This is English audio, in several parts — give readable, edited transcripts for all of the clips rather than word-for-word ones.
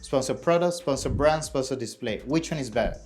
Sponsor product, sponsor brand, sponsor display. Which one is better?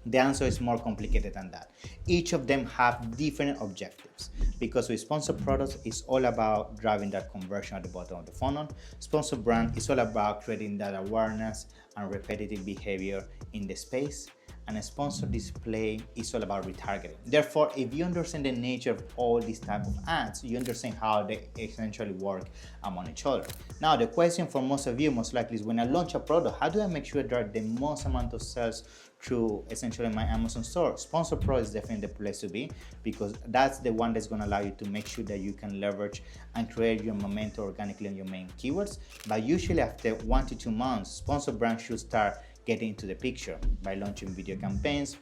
The answer is more complicated than that. Each of them have different objectives, because with sponsor products, it's all about driving that conversion at the bottom of the funnel. Sponsor brand is all about creating that awareness and repetitive behavior in the space. And a sponsor display is all about retargeting. Therefore, if you understand the nature of all these type of ads, you understand how they essentially work among each other. Now, the question for most of you most likely is, when I launch a product, how do I make sure I drive the most amount of sales through essentially my Amazon store? Sponsor Pro is definitely the place to be, because that's the one that's going to allow you to make sure that you can leverage and create your momentum organically on your main keywords. But usually after 1 to 2 months, sponsor brand should start getting into the picture by launching video campaigns,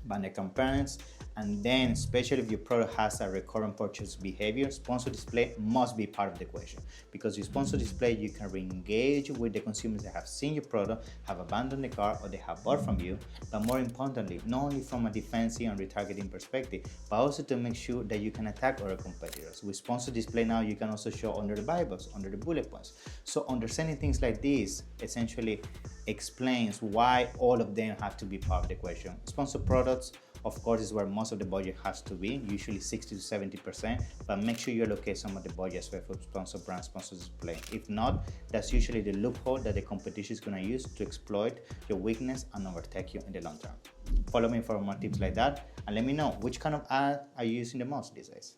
banner campaigns, and then especially if your product has a recurrent purchase behavior, sponsor display must be part of the equation. Because with sponsor display, you can re-engage with the consumers that have seen your product, have abandoned the cart, or they have bought from you. But more importantly, not only from a defensive and retargeting perspective, but also to make sure that you can attack other competitors. With sponsor display now, you can also show under the buy box, under the bullet points. So understanding things like this essentially explains why all of them have to be part of the equation. Sponsor products, of course, is where most of the budget has to be, usually 60 to 70%, but make sure you allocate some of the budget for sponsor brand, sponsor display. If not, that's usually the loophole that the competition is going to use to exploit your weakness and overtake you in the long term. Follow me for more tips like that, and let me know which kind of ad are you using the most these days.